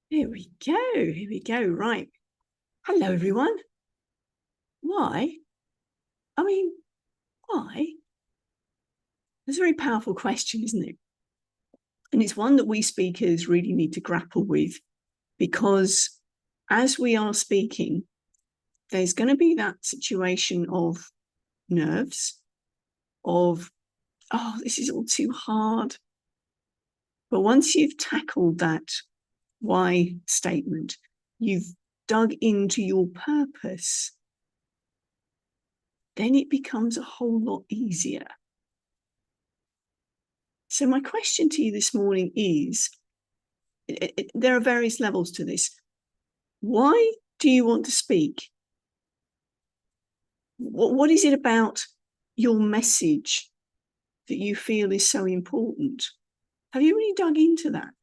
Here we go. Here we go. Right. Hello, everyone. Why? I mean, why? It's a very powerful question, isn't it? And it's one that we speakers really need to grapple with, because as we are speaking, there's going to be that situation of nerves, of, oh, this is all too hard. But once you've tackled that why statement, you've dug into your purpose, then it becomes a whole lot easier. So my question to you this morning is, there are various levels to this. Why do you want to speak? What is it about your message that you feel is so important? Have you really dug into that?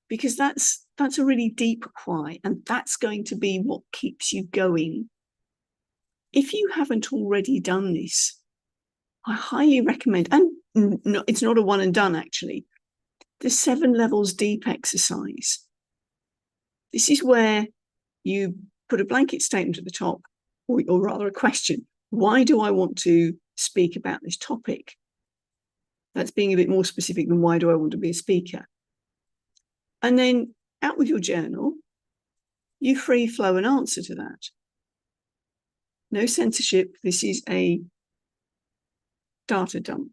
Because that's a really deep why, and that's going to be what keeps you going. If you haven't already done this, I highly recommend, and no, it's not a one and done actually, the 7 levels deep exercise. This is where you put a blanket statement at the top, or rather a question. Why do I want to speak about this topic? That's being a bit more specific than why do I want to be a speaker? And then out with your journal, you free flow an answer to that. No censorship. This is a data dump.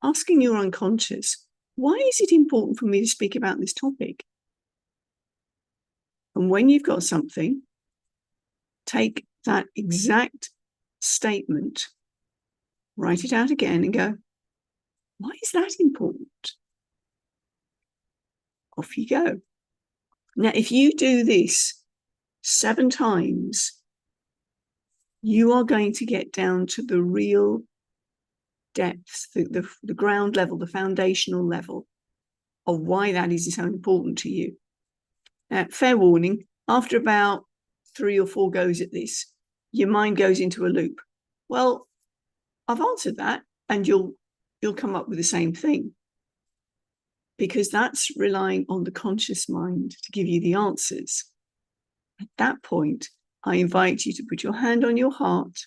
Asking your unconscious, why is it important for me to speak about this topic? And when you've got something, take that exact statement, write it out again and go, why is that important? Off you go. Now, if you do this 7 times, you are going to get down to the real depth, the ground level, the foundational level of why that is so important to you. Now, fair warning, after about 3 or 4 goes at this, your mind goes into a loop. Well, I've answered that, and you'll come up with the same thing, because that's relying on the conscious mind to give you the answers. At that point, I invite you to put your hand on your heart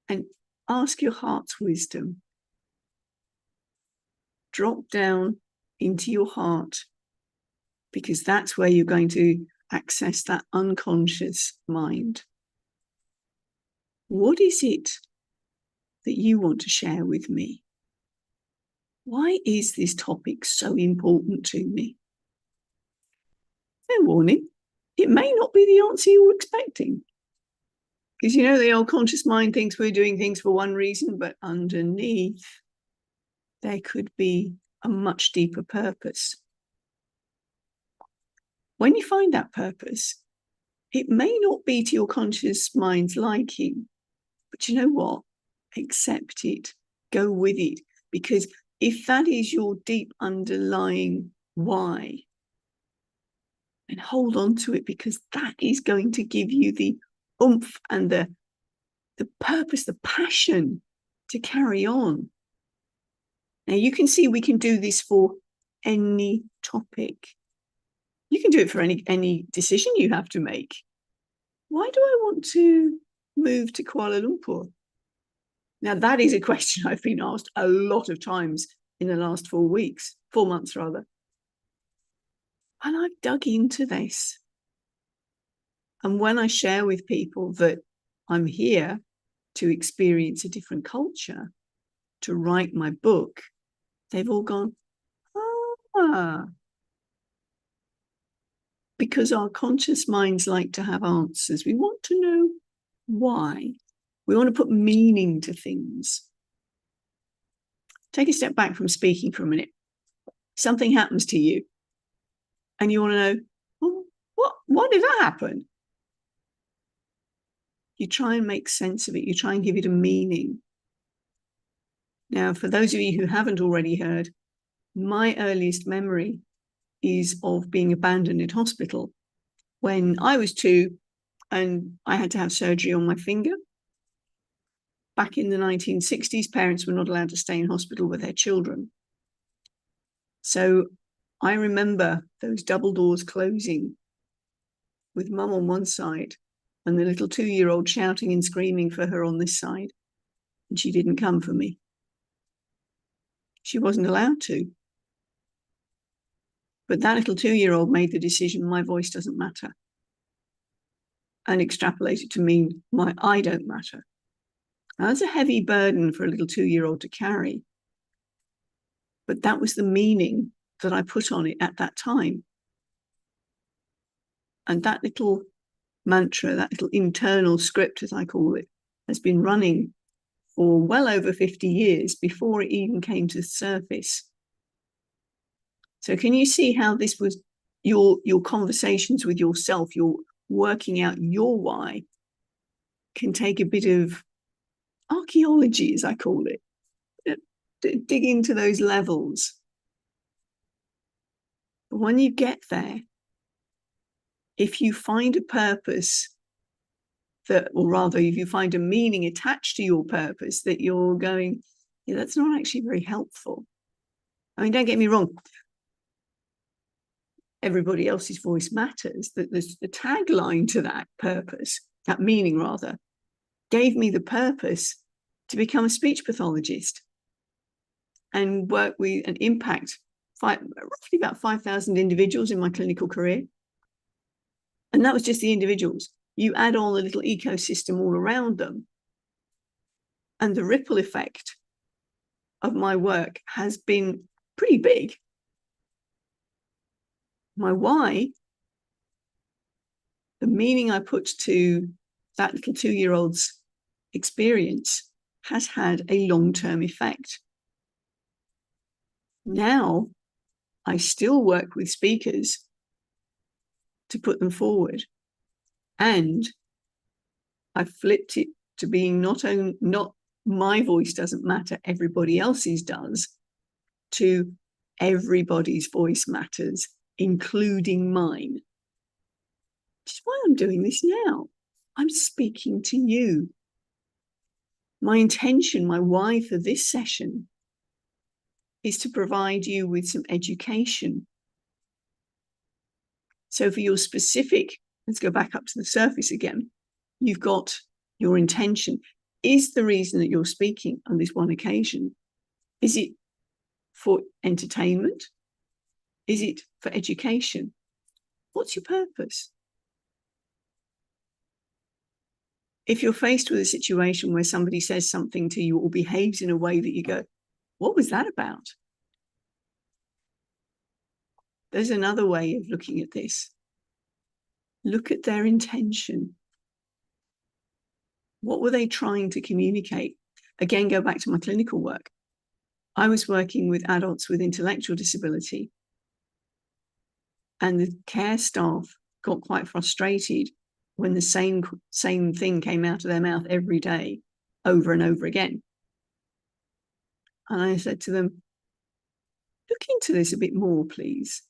and ask your heart's wisdom. Drop down into your heart, because that's where you're going to access that unconscious mind. What is it that you want to share with me? Why is this topic so important to me? Fair warning, it may not be the answer you were expecting. Because the old conscious mind thinks we're doing things for one reason, but underneath, there could be a much deeper purpose. When you find that purpose, it may not be to your conscious mind's liking, but you know what? Accept it, go with it, because if that is your deep underlying why, then hold on to it, because that is going to give you the oomph and the purpose, the passion to carry on. Now, you can see we can do this for any topic. You can do it for any decision you have to make. Why do I want to move to Kuala Lumpur? Now, that is a question I've been asked a lot of times in the last 4 months rather. And I've dug into this. And when I share with people that I'm here to experience a different culture, to write my book, they've all gone, ah. Because our conscious minds like to have answers. We want to know why. We want to put meaning to things. Take a step back from speaking for a minute. Something happens to you, and you want to know, well, why did that happen? You try and make sense of it. You try and give it a meaning. Now, for those of you who haven't already heard, my earliest memory is of being abandoned in hospital when I was 2 and I had to have surgery on my finger. Back in the 1960s, parents were not allowed to stay in hospital with their children. So I remember those double doors closing with mum on one side and the little 2-year-old shouting and screaming for her on this side. And she didn't come for me. She wasn't allowed to. But that little 2-year-old made the decision, my voice doesn't matter, and extrapolated to mean I don't matter. Now, that's a heavy burden for a little 2-year-old to carry. But that was the meaning that I put on it at that time. And that little mantra, that little internal script, as I call it, has been running for well over 50 years before it even came to the surface. So can you see how this was your conversations with yourself, your working out your why, can take a bit of archaeology, as I call it, dig into those levels. But when you get there, if you find a purpose that, or rather, if you find a meaning attached to your purpose that you're going, yeah, that's not actually very helpful. I mean, don't get me wrong. Everybody else's voice matters. The tagline to that purpose, that meaning rather, gave me the purpose to become a speech pathologist and work with and impact roughly about 5,000 individuals in my clinical career. And that was just the individuals. You add on a little ecosystem all around them, and the ripple effect of my work has been pretty big. My why, the meaning I put to that little 2-year-old's experience, has had a long-term effect. Now, I still work with speakers to put them forward. And I flipped it to being not my voice doesn't matter, everybody else's does, to everybody's voice matters, including mine. Which is why I'm doing this now. I'm speaking to you. My intention, my why for this session is to provide you with some education. So for your specific, let's go back up to the surface again. You've got your intention. Is the reason that you're speaking on this one occasion, is it for entertainment? Is it for education? What's your purpose? If you're faced with a situation where somebody says something to you or behaves in a way that you go, what was that about? There's another way of looking at this. Look at their intention. What were they trying to communicate? Again, go back to my clinical work. I was working with adults with intellectual disability, and the care staff got quite frustrated when the same thing came out of their mouth every day, over and over again. And I said to them, look into this a bit more, please.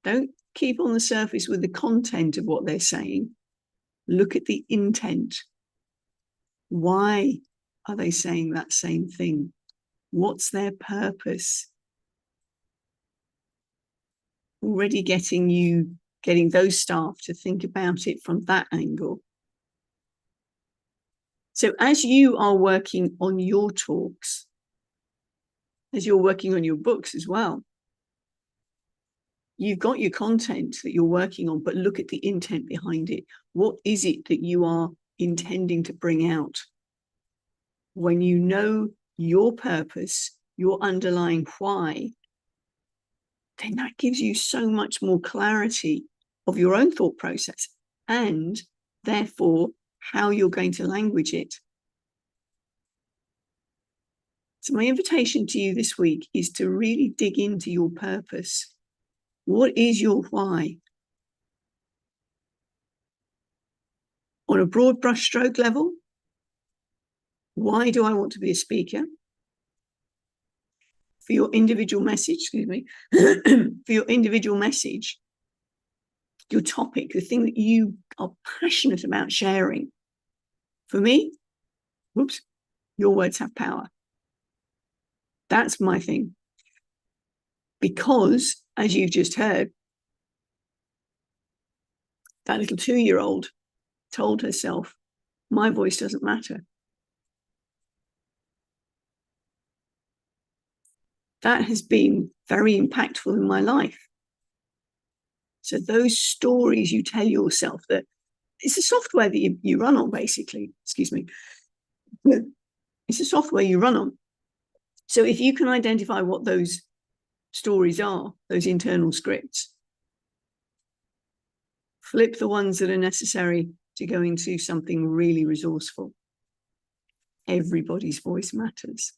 Don't keep on the surface with the content of what they're saying. Look at the intent. Why are they saying that same thing? What's their purpose? Already getting those staff to think about it from that angle. So as you are working on your talks, as you're working on your books as well, you've got your content that you're working on, but look at the intent behind it. What is it that you are intending to bring out? When you know your purpose, your underlying why, then that gives you so much more clarity of your own thought process and therefore how you're going to language it. So my invitation to you this week is to really dig into your purpose. What is your why? On a broad brushstroke level, why do I want to be a speaker? For your individual message, for your individual message, your topic, the thing that you are passionate about sharing. For me, your words have power. That's my thing. Because, as you've just heard, that little 2-year-old told herself, my voice doesn't matter. That has been very impactful in my life. So those stories you tell yourself, that it's a software that you run on, basically. Excuse me. It's a software you run on. So if you can identify what those stories are, those internal scripts, flip the ones that are necessary to go into something really resourceful. Everybody's voice matters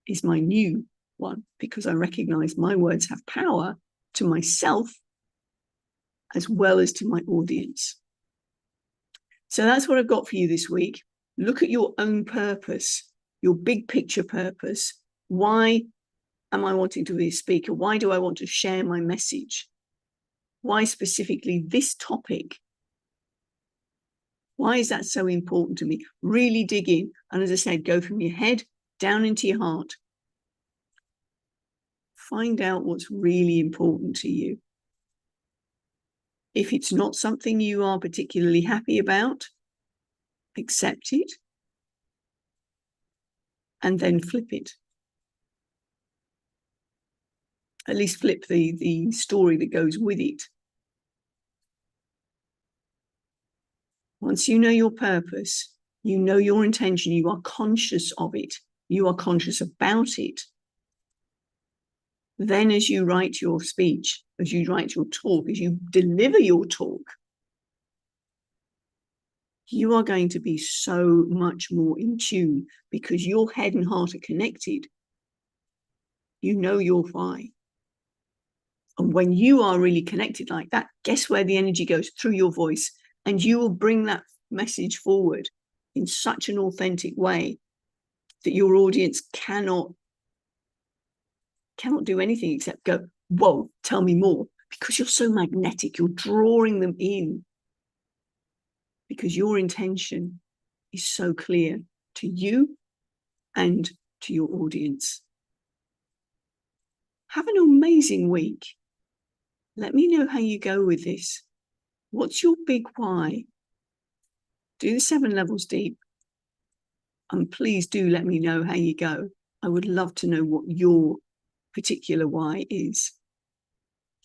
is my new one, because I recognize my words have power to myself as well as to my audience. So that's what I've got for you this week. Look at your own purpose, your big picture purpose. Why am I wanting to be a speaker? Why do I want to share my message? Why specifically this topic? Why is that so important to me? Really dig in. And as I said, go from your head down into your heart. Find out what's really important to you. If it's not something you are particularly happy about, accept it and then flip it. At least flip the story that goes with it. Once you know your purpose, you know your intention, you are conscious of it, you are conscious about it, then as you write your speech, as you write your talk, as you deliver your talk, you are going to be so much more in tune, because your head and heart are connected. You know your why. And when you are really connected like that, guess where the energy goes? Through your voice. And you will bring that message forward in such an authentic way that your audience cannot do anything except go, whoa, tell me more, because you're so magnetic. You're drawing them in because your intention is so clear to you and to your audience. Have an amazing week. Let me know how you go with this. What's your big why? Do the 7 levels deep. And please do let me know how you go. I would love to know what your particular why is.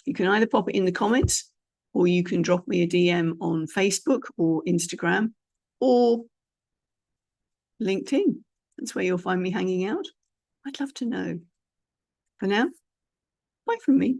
You can either pop it in the comments, or you can drop me a DM on Facebook or Instagram or LinkedIn. That's where you'll find me hanging out. I'd love to know. For now, bye from me.